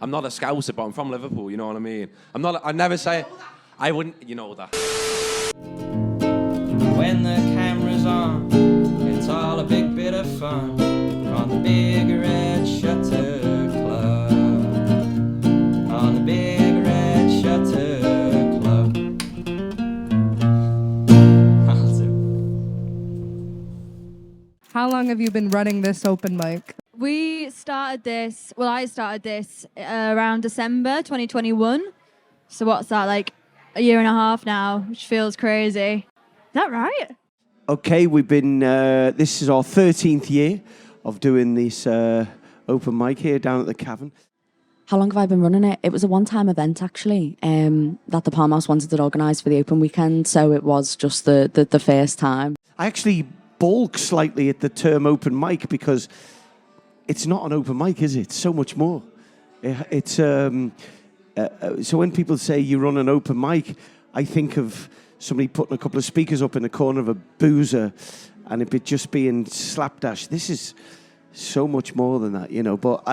I'm not a Scouser, but I'm from Liverpool, you know what I mean? I never say, I wouldn't, you know that. When the camera's on, it's all a big bit of fun on the Big Red Shutter Club. On the Big Red Shutter Club. How long have you been running this open mic? I started this around December 2021. So what's that, like a year and a half now, which feels crazy. Is that right? Okay, we've been, this is our 13th year of doing this open mic here down at the Cavern. How long have I been running it? It was a one-time event, actually, that the Palm House wanted to organise for the open weekend, so it was just the first time. I actually balk slightly at the term open mic because it's not an open mic, is it? It's so much more. So when people say you run an open mic, I think of somebody putting a couple of speakers up in the corner of a boozer and it just being slapdash. This is so much more than that, you know. But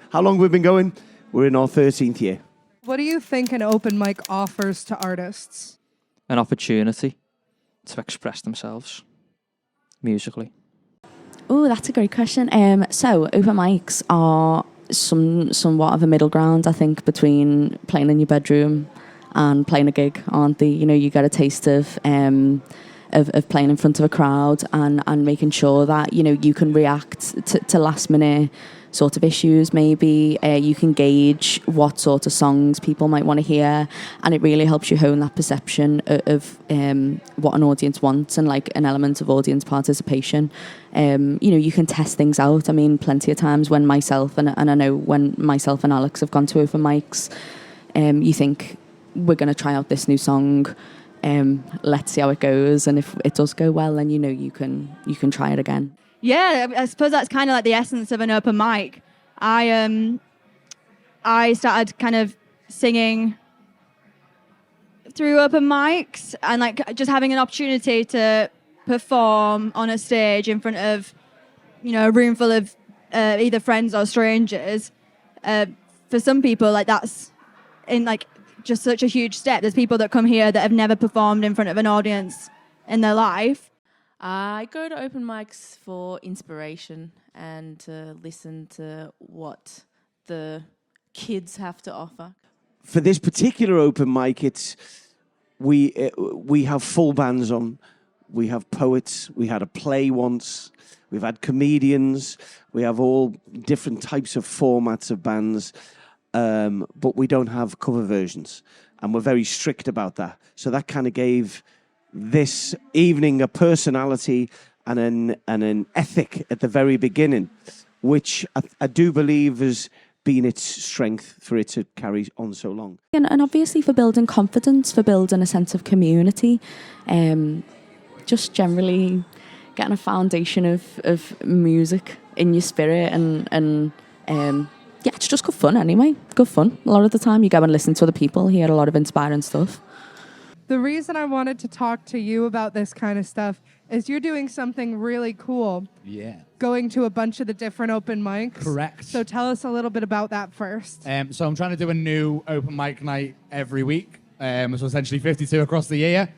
how long have we been going? We're in our 13th year. What do you think an open mic offers to artists? An opportunity to express themselves musically. Oh, that's a great question. So open mics are somewhat of a middle ground, I think, between playing in your bedroom and playing a gig, aren't they? You know, you get a taste of playing in front of a crowd and making sure that, you know, you can react to last minute sort of issues, maybe. You can gauge what sort of songs people might want to hear, and it really helps you hone that perception of what an audience wants and like an element of audience participation. You know, you can test things out. I mean, plenty of times when myself and I know when myself and Alex have gone to open mics, you think, we're going to try out this new song, let's see how it goes, and if it does go well, then you know you can try it again. Yeah, I suppose that's kind of like the essence of an open mic. I started kind of singing through open mics and like just having an opportunity to perform on a stage in front of, you know, a room full of either friends or strangers. For some people, like that's in like just such a huge step. There's people that come here that have never performed in front of an audience in their life. I go to open mics for inspiration and to listen to what the kids have to offer. For this particular open mic, we have full bands on. We have poets. We had a play once. We've had comedians. We have all different types of formats of bands, but we don't have cover versions, and we're very strict about that. So that kind of gave this evening a personality and an ethic at the very beginning, which I do believe has been its strength for it to carry on so long. And obviously for building confidence, for building a sense of community, just generally getting a foundation of music in your spirit and yeah, it's just good fun anyway. Good fun. A lot of the time you go and listen to other people, hear a lot of inspiring stuff. The reason I wanted to talk to you about this kind of stuff is you're doing something really cool. Yeah. Going to a bunch of the different open mics. Correct. So tell us a little bit about that first. So I'm trying to do a new open mic night every week. So essentially 52 across the year.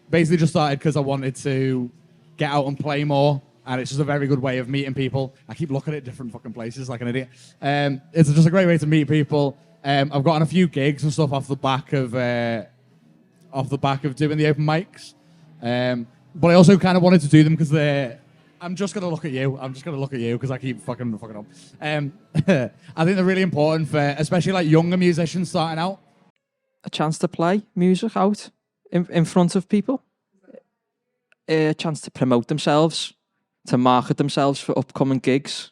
Basically just started because I wanted to get out and play more. And it's just a very good way of meeting people. I keep looking at different fucking places like an idiot. It's just a great way to meet people. I've gotten a few gigs and stuff off the back of doing the open mics. But I also kind of wanted to do them because I'm just going to look at you. I'm just going to look at you because I keep fucking up. I think they're really important for, especially like younger musicians starting out. A chance to play music out in front of people. A chance to promote themselves, to market themselves for upcoming gigs.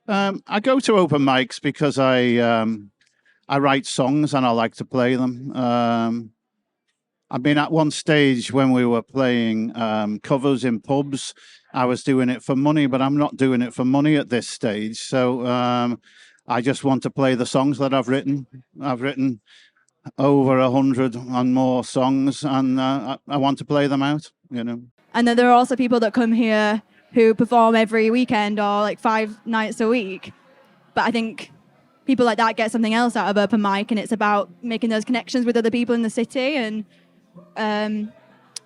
I go to open mics because I write songs and I like to play them. I mean, at one stage when we were playing covers in pubs, I was doing it for money, but I'm not doing it for money at this stage. So I just want to play the songs that I've written. I've written over 100 and more songs, and I want to play them out, you know. And then there are also people that come here who perform every weekend or like 5 nights a week. But I think people like that get something else out of open mic, and it's about making those connections with other people in the city, and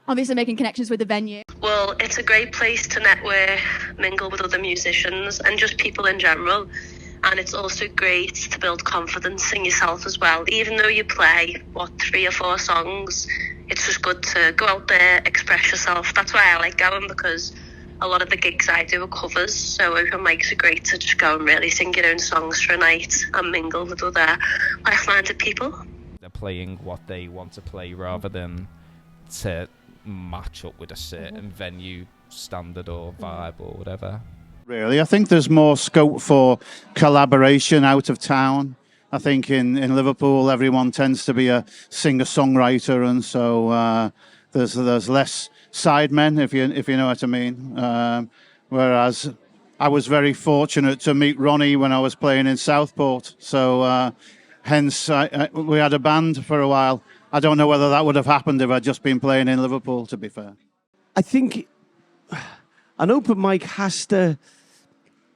obviously making connections with the venue. Well, it's a great place to network, mingle with other musicians and just people in general. And it's also great to build confidence in yourself as well. Even though you play, 3 or 4 songs, it's just good to go out there, express yourself. That's why I like going, because a lot of the gigs I do are covers, so open mics are great to just go and really sing your own songs for a night and mingle with other like-minded people. They're playing what they want to play rather than to match up with a certain venue standard or vibe or whatever. Really, I think there's more scope for collaboration out of town. I think in Liverpool, everyone tends to be a singer-songwriter, and so there's less sidemen, if you know what I mean. Whereas I was very fortunate to meet Ronnie when I was playing in Southport, so hence we had a band for a while. I don't know whether that would have happened if I'd just been playing in Liverpool, to be fair. I think an open mic has to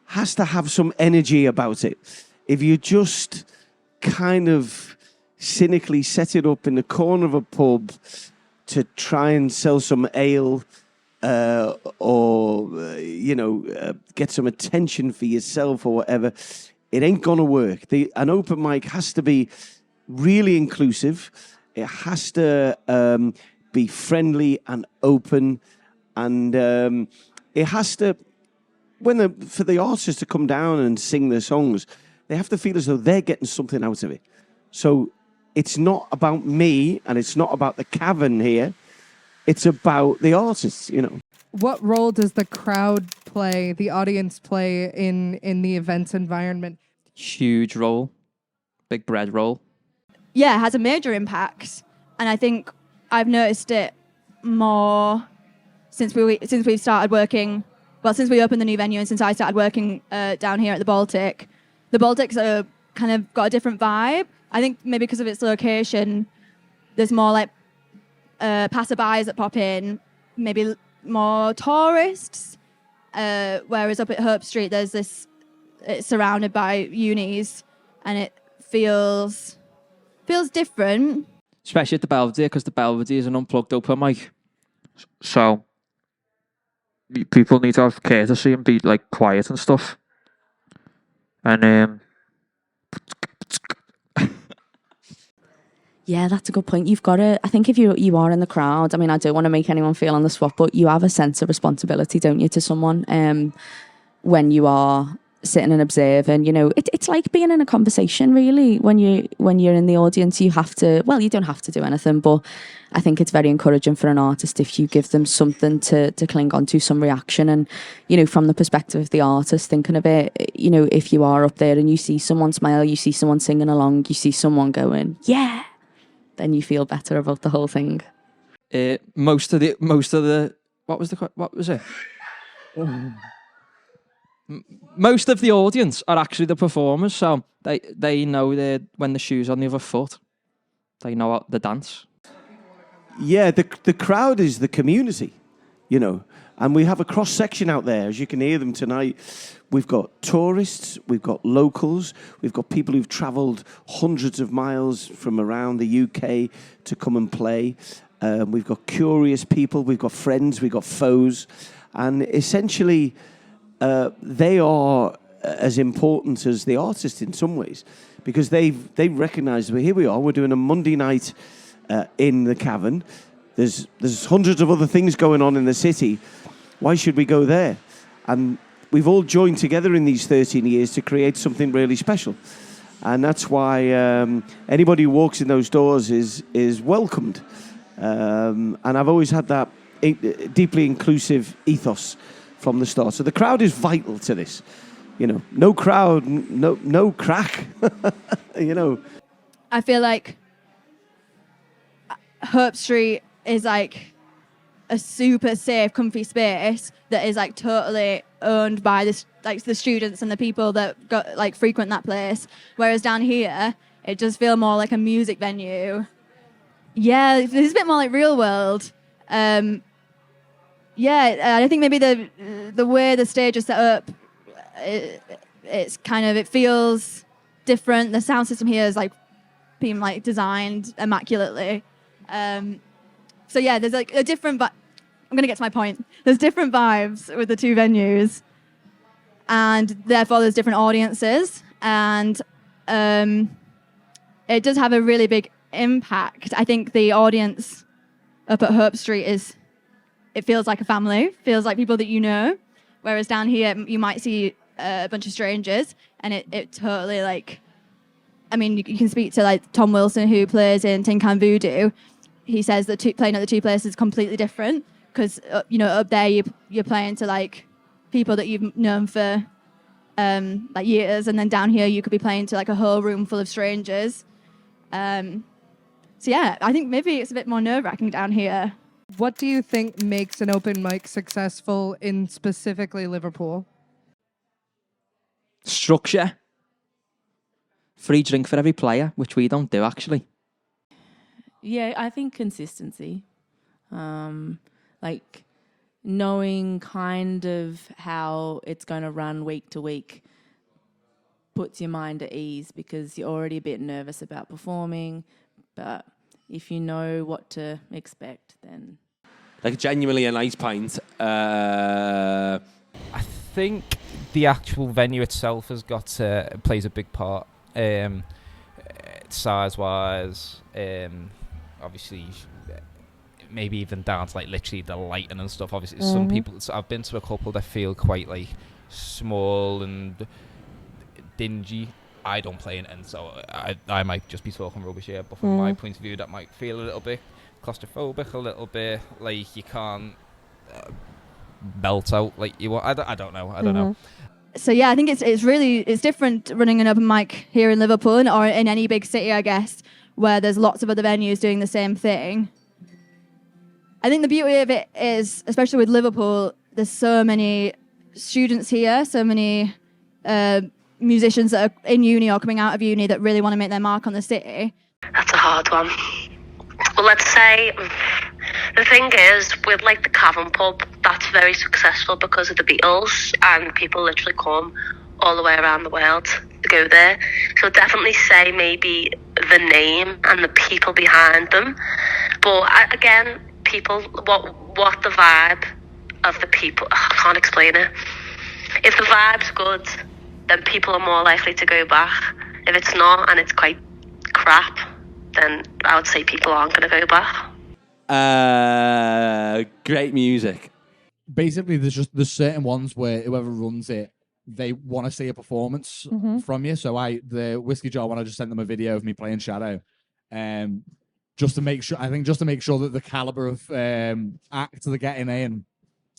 have some energy about it. If you just kind of cynically set it up in the corner of a pub to try and sell some ale or get some attention for yourself or whatever, it ain't gonna work. An open mic has to be really inclusive. It has to be friendly and open, and it has to, for the artists to come down and sing their songs, they have to feel as though they're getting something out of it. So it's not about me, and it's not about the cavern here. It's about the artists, What role does the crowd play, the audience play in the events environment? Huge role. Big bread roll. Yeah, it has a major impact, and I think I've noticed it more since we've started working. Well, since we opened the new venue and since I started working down here at the Baltic. The Baltics are kind of got a different vibe. I think maybe because of its location, there's more like passerbys that pop in, maybe more tourists. Whereas up at Hope Street, it's surrounded by unis, and it feels different. Especially at the Belvedere, because the Belvedere is an unplugged open mic. So people need to have courtesy and be like quiet and stuff. And yeah, that's a good point. You've got to, I think if you are in the crowd, I mean, I don't want to make anyone feel on the spot, but you have a sense of responsibility, don't you, to someone when you are sitting and observing. It's like being in a conversation, really. When you're in the audience, you have to, well, you don't have to do anything, but I think it's very encouraging for an artist if you give them something to cling on to, some reaction. And, from the perspective of the artist, thinking of it, if you are up there and you see someone smile, you see someone singing along, you see someone going, yeah, then you feel better about the whole thing. Most of the what was it? Most of the audience are actually the performers, so they know when the shoe's on the other foot. They know how the dance. Yeah, the crowd is the community, and we have a cross-section out there, as you can hear them tonight. We've got tourists, we've got locals, we've got people who've travelled hundreds of miles from around the UK to come and play. We've got curious people, we've got friends, we've got foes, and essentially they are as important as the artist in some ways, because they've recognised, well, here we are, we're doing a Monday night in the Cavern. There's hundreds of other things going on in the city. Why should we go there? And we've all joined together in these 13 years to create something really special. And that's why anybody who walks in those doors is welcomed. And I've always had that deeply inclusive ethos from the start. So the crowd is vital to this. No crowd, no crack. I feel like Hope Street is like a super safe, comfy space that is like totally owned by the students and the people that frequent that place. Whereas down here, it does feel more like a music venue. Yeah, it's a bit more like real world. I think maybe the way the stage is set up, it feels different. The sound system here is like being like designed immaculately. So yeah, there's like a different, but I'm going to get to my point. There's different vibes with the two venues, and therefore there's different audiences, and it does have a really big impact. I think the audience up at Hope Street it feels like a family, feels like people that you know, whereas down here you might see a bunch of strangers, and it totally like, I mean, you can speak to like Tom Wilson, who plays in Tin Can Voodoo. He says that playing at the two places is completely different because, up there you're playing to like people that you've known for like years, and then down here you could be playing to like a whole room full of strangers. So yeah, I think maybe it's a bit more nerve-wracking down here. What do you think makes an open mic successful in specifically Liverpool? Structure. Free drink for every player, which we don't do actually. Yeah, I think consistency. Like knowing kind of how it's going to run week to week puts your mind at ease because you're already a bit nervous about performing. But if you know what to expect, then... Like genuinely a nice pint. I think the actual venue itself plays a big part. Size-wise, obviously, maybe even down to like literally the lighting and stuff. Obviously, some people. I've been to a couple that feel quite like small and dingy. I don't play in, and so I might just be talking rubbish here. But from my point of view, that might feel a little bit claustrophobic, a little bit like you can't belt out like you want. I don't know. I don't know. So yeah, I think it's different running an open mic here in Liverpool or in any big city, I guess, where there's lots of other venues doing the same thing. I think the beauty of it is, especially with Liverpool, there's so many students here, so many musicians that are in uni or coming out of uni that really want to make their mark on the city. That's a hard one. Well, let's say the thing is, with like the Cavern pub, that's very successful because of the Beatles, and people literally come all the way around the world to go there. So definitely say maybe the name and the people behind them. But again, people, what the vibe of the people, I can't explain it. If the vibe's good, then people are more likely to go back. If it's not and it's quite crap, then I would say people aren't going to go back. Great music. Basically, there's certain ones where whoever runs it, they want to see a performance from you. So the Whiskey Jar one, I just sent them a video of me playing Shadow, just to make sure. I think just to make sure that the caliber of acts they're getting in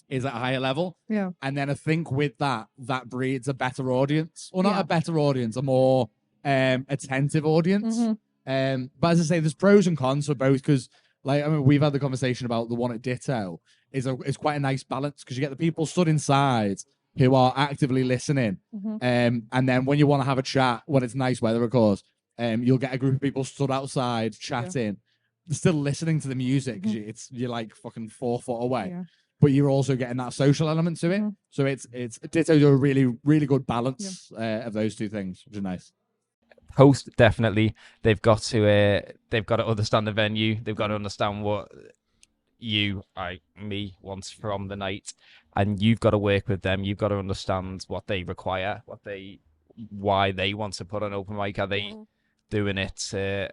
is at a higher level. Yeah. And then I think with that breeds a better audience, or not a better audience, a more attentive audience. But as I say, there's pros and cons for both because, like, I mean, we've had the conversation about the one at Ditto is quite a nice balance because you get the people stood inside who are actively listening, and then when you want to have a chat, when it's nice weather, of course, you'll get a group of people stood outside chatting, still listening to the music because you're like fucking 4 foot away, but you're also getting that social element to it. So it's Ditto do a really, really good balance of those two things, which is nice. Host, definitely. They've got to understand the venue. They've got to understand what me wants from the night, and you've got to work with them. You've got to understand what they require, why they want to put an open mic. Are they doing it to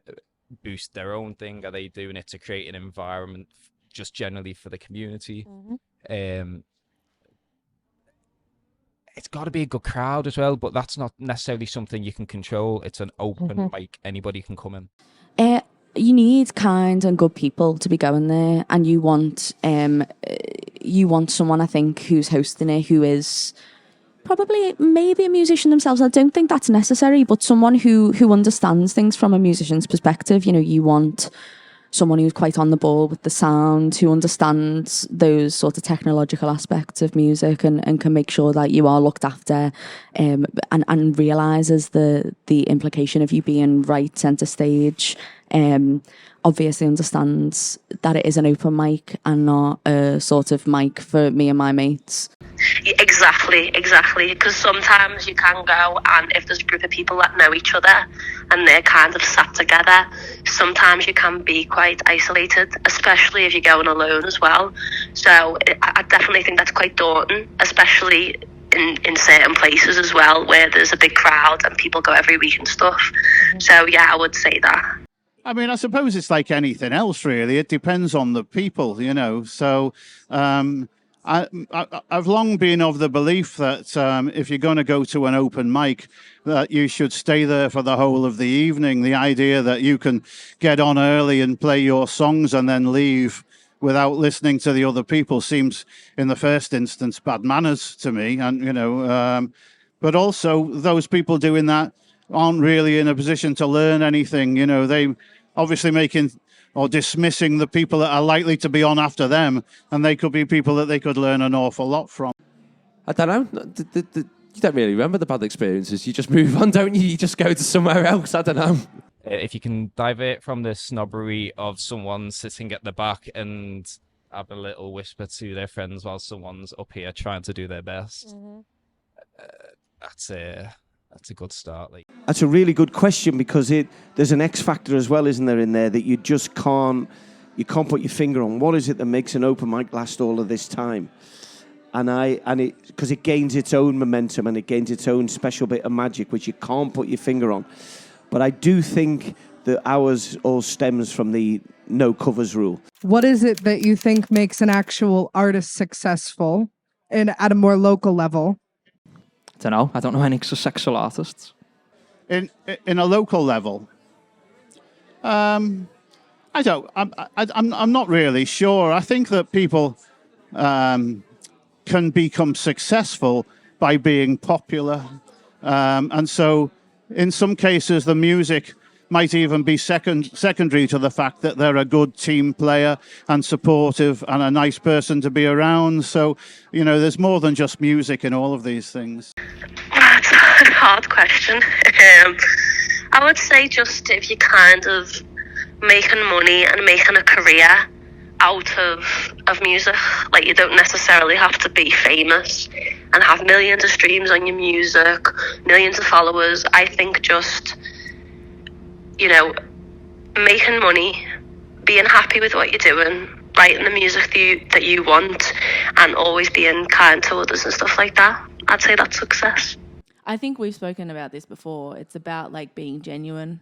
boost their own thing? Are they doing it to create an environment just generally for the community? It's got to be a good crowd as well, but that's not necessarily something you can control. It's an open mic. Anybody can come in. You need kind and good people to be going there, and you want someone, I think, who's hosting it who is probably maybe a musician themselves. I don't think that's necessary, but someone who understands things from a musician's perspective. You know, you want someone who's quite on the ball with the sound, who understands those sort of technological aspects of music and can make sure that you are looked after, and realises the implication of you being right centre stage. obviously understands that it is an open mic and not a sort of mic for me and my mates. Yeah, exactly. Because sometimes you can go, and if there's a group of people that know each other and they're kind of sat together, sometimes you can be quite isolated, especially if you're going alone as well. So I definitely think that's quite daunting, especially in certain places as well, where there's a big crowd and people go every week and stuff. So yeah, I would say that. I mean, I suppose it's like anything else, really. It depends on the people, you know. So I've long been of the belief that if you're going to go to an open mic, that you should stay there for the whole of the evening. The idea that you can get on early and play your songs and then leave without listening to the other people seems, in the first instance, bad manners to me. And, you know, but also those people doing that aren't really in a position to learn anything. You know, they obviously making or dismissing the people that are likely to be on after them, and they could be people that they could learn an awful lot from. I don't know. You don't really remember the bad experiences. You just move on, don't you? You just go to somewhere else. I don't know. If you can divert from the snobbery of someone sitting at the back and have a little whisper to their friends while someone's up here trying to do their best, that's a good start. Like, that's a really good question, because there's an X factor as well, isn't there, in there, that you just can't put your finger on. What is it that makes an open mic last all of this time? Because it gains its own momentum and it gains its own special bit of magic, which you can't put your finger on. But I do think that ours all stems from the no covers rule. What is it that you think makes an actual artist successful and at a more local level? I don't know. I don't know any successful artists. In a local level, I'm not really sure. I think that people can become successful by being popular, and so in some cases the music might even be secondary to the fact that they're a good team player and supportive and a nice person to be around. So, you know, there's more than just music in all of these things. That's a hard question. I would say just if you're kind of making money and making a career out of music, like you don't necessarily have to be famous and have millions of streams on your music, millions of followers. I think just, you know, making money, being happy with what you're doing, writing the music that you want, and always being kind to others and stuff like that. I'd say that's success. I think we've spoken about this before. It's about like being genuine.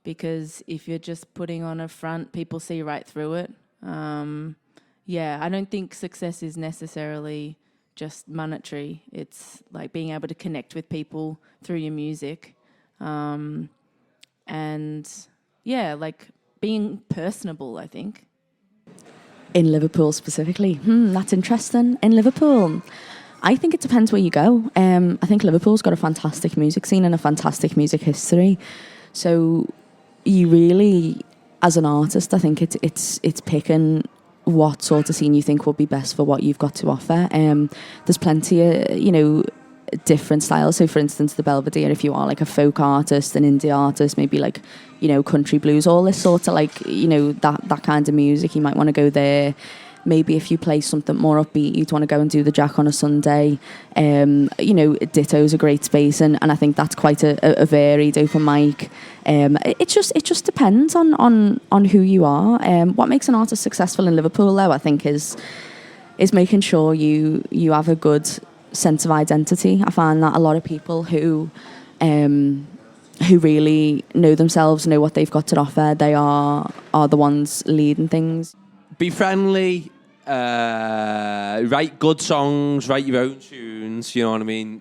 Because if you're just putting on a front, people see right through it. I don't think success is necessarily just monetary. It's like being able to connect with people through your music. Like being personable, I think. In Liverpool specifically? That's interesting. In Liverpool, I think it depends where you go. I think Liverpool's got a fantastic music scene and a fantastic music history. So you really, as an artist, I think it's picking what sort of scene you think will be best for what you've got to offer. There's plenty of, different styles. So for instance, the Belvedere, if you are like a folk artist, an indie artist, maybe like, country blues, all this sort of like, that kind of music, you might want to go there. Maybe if you play something more upbeat, you'd want to go and do the Jack on a Sunday. Ditto's a great space, and I think that's quite a varied open mic. It just depends on who you are. What makes an artist successful in Liverpool, though, I think is making sure you have a good sense of identity. I find that a lot of people who really know themselves, know what they've got to offer, they are the ones leading things. Be friendly, write good songs, write your own tunes, you know what I mean?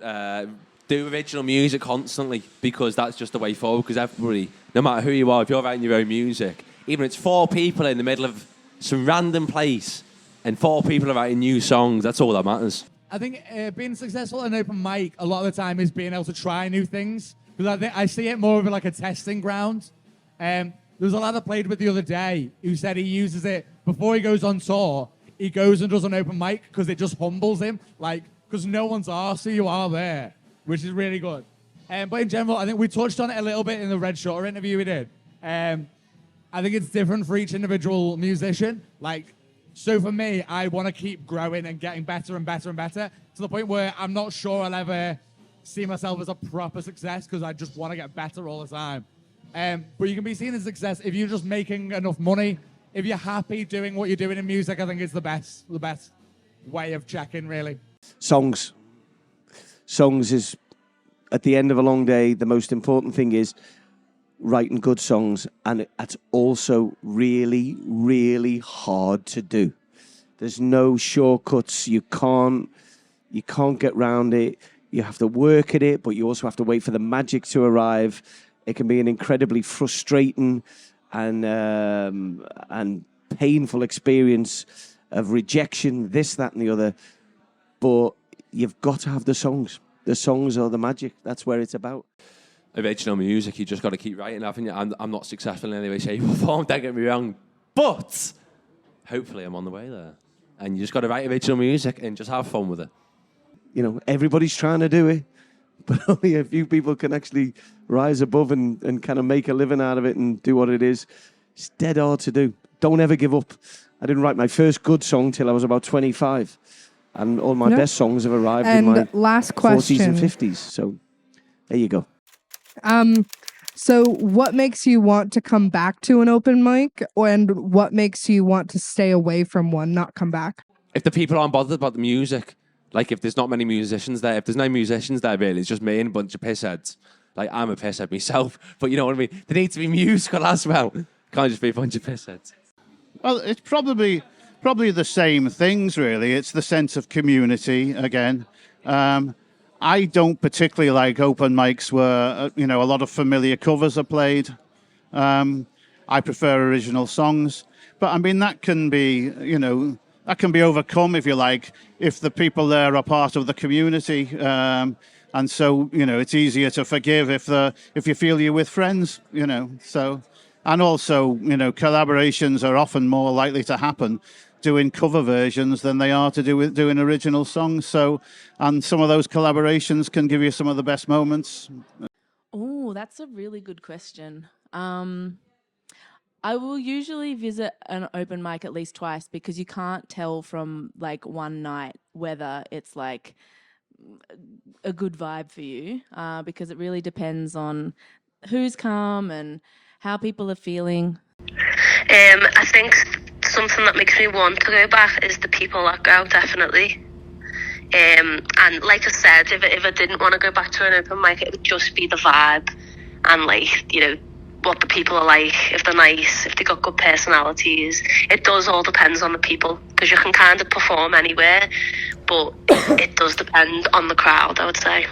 Do original music constantly, because that's just the way forward, because everybody, no matter who you are, if you're writing your own music, even if it's 4 people in the middle of some random place and 4 people are writing new songs, that's all that matters. I think being successful at an open mic a lot of the time is being able to try new things, because I see it more of like a testing ground. There was a lad I played with the other day who said he uses it before he goes on tour. He goes and does an open mic because it just humbles him, like, because no one's asked who you are there, which is really good. But in general, I think we touched on it a little bit in the Red Shutter interview we did. I think it's different for each individual musician. Like, so for me, I want to keep growing and getting better and better and better to the point where I'm not sure I'll ever see myself as a proper success because I just want to get better all the time. But you can be seen as success if you're just making enough money. If you're happy doing what you're doing in music, I think it's the best way of checking, really. Songs. Songs is, at the end of a long day, the most important thing is writing good songs, and that's also really, really hard to do. There's no shortcuts. You can't get round it. You have to work at it, but you also have to wait for the magic to arrive. It can be an incredibly frustrating and painful experience of rejection, this, that, and the other. But you've got to have the songs. The songs are the magic. That's where it's about. Original music, you just got to keep writing, haven't you? I'm not successful in any way, shape, or form, don't get me wrong. But hopefully I'm on the way there. And you just got to write original music and just have fun with it. You know, everybody's trying to do it, but only a few people can actually rise above and kind of make a living out of it and do what it is. It's dead hard to do. Don't ever give up. I didn't write my first good song till I was about 25. And all my best songs have arrived in my last 40s and 50s. So there you go. So what makes you want to come back to an open mic, and what makes you want to stay away from one, not come back? If the people aren't bothered about the music, like if there's not many musicians there, if there's no musicians there really, it's just me and a bunch of pissheads. Like I'm a pisshead myself, but you know what I mean? They need to be musical as well. Can't just be a bunch of pissheads. Well, it's probably the same things, really. It's the sense of community again. I don't particularly like open mics where, a lot of familiar covers are played. I prefer original songs. But, I mean, that can be, that can be overcome, if you like, if the people there are part of the community. And so, it's easier to forgive if you feel you're with friends, So, and also, collaborations are often more likely to happen doing cover versions than they are to do with doing original songs. So, and some of those collaborations can give you some of the best moments. Oh, that's a really good question. I will usually visit an open mic at least twice because you can't tell from like one night whether it's like a good vibe for you because it really depends on who's come and how people are feeling. I think something that makes me want to go back is the people that go, definitely. And like I said, if I didn't want to go back to an open mic, it would just be the vibe and what the people are like, if they're nice, if they got good personalities. It does all depends on the people because you can kind of perform anywhere, but it does depend on the crowd, I would say.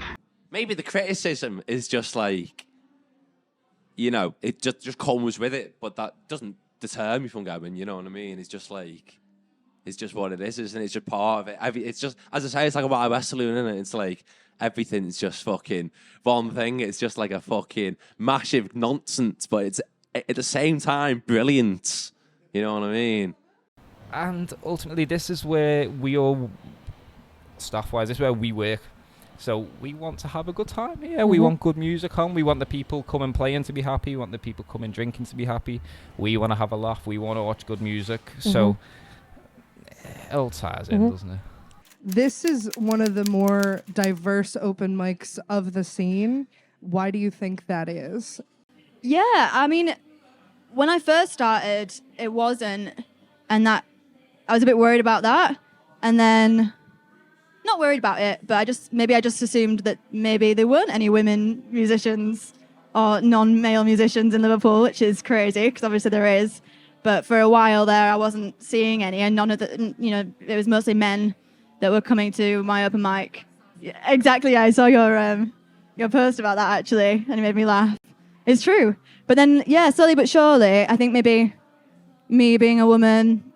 Maybe the criticism is just like, it just comes with it, but that doesn't deter me from going, you know what I mean? It's just like, it's just what it is, isn't it? It's just part of it. It's just, as I say, it's like a Wild West saloon, isn't it? It's like, everything's just fucking one thing. It's just like a fucking massive nonsense, but it's at the same time brilliant. You know what I mean? And ultimately, this is where we all, staff-wise, this is where we work. So we want to have a good time here. Mm-hmm. We want good music on. We want the people coming playing to be happy. We want the people coming drinking to be happy. We want to have a laugh. We want to watch good music. Mm-hmm. So it all ties in, doesn't it? This is one of the more diverse open mics of the scene. Why do you think that is? Yeah, I mean, when I first started, it wasn't, and that I was a bit worried about that. And then, not worried about it, but I just assumed that maybe there weren't any women musicians or non-male musicians in Liverpool, which is crazy because obviously there is. But for a while there, I wasn't seeing any, and none of the, it was mostly men that were coming to my open mic. Yeah, exactly, I saw your post about that actually, and it made me laugh. It's true. But then, yeah, slowly but surely, I think maybe me being a woman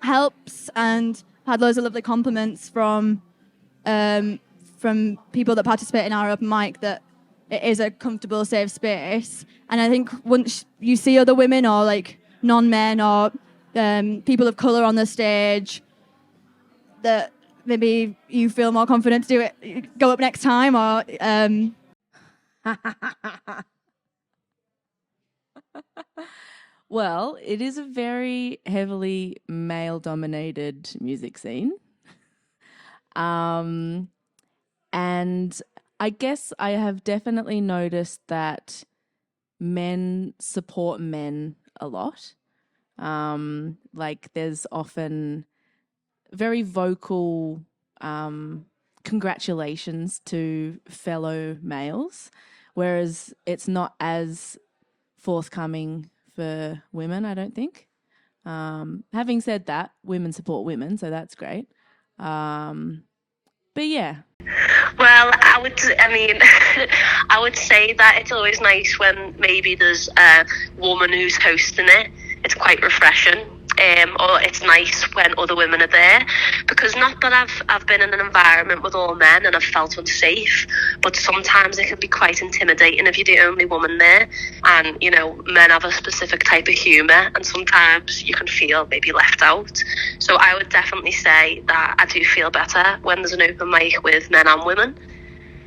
helps, and had loads of lovely compliments from people that participate in our open mic that it is a comfortable, safe space. And I think once you see other women or like non-men or people of colour on the stage, that maybe you feel more confident to do it, go up next time, or Well, it is a very heavily male-dominated music scene. And I guess I have definitely noticed that men support men a lot. Like there's often very vocal congratulations to fellow males, whereas it's not as forthcoming for women, I don't think. Having said that, women support women, so that's great. But yeah. Well, I would say that it's always nice when maybe there's a woman who's hosting it. It's quite refreshing. Or it's nice when other women are there, because not that I've been in an environment with all men and I've felt unsafe, but sometimes it can be quite intimidating if you're the only woman there, and you know, men have a specific type of humour and sometimes you can feel maybe left out. So I would definitely say that I do feel better when there's an open mic with men and women.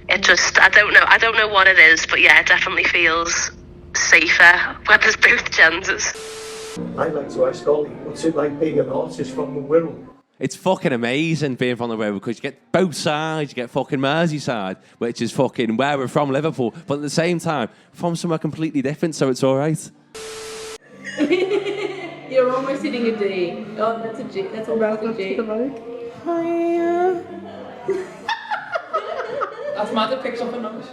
It just, I don't know what it is, but yeah, it definitely feels safer when there's both genders. I'd like to ask Ollie, what's it like being an artist from the Wirral? It's fucking amazing being from the Wirral, because you get both sides. You get fucking Merseyside, which is fucking where we're from, Liverpool, but at the same time, from somewhere completely different, so it's all right. You're almost hitting a D. Oh, that's a G. That's almost a G. That's mad, it picks up a nose.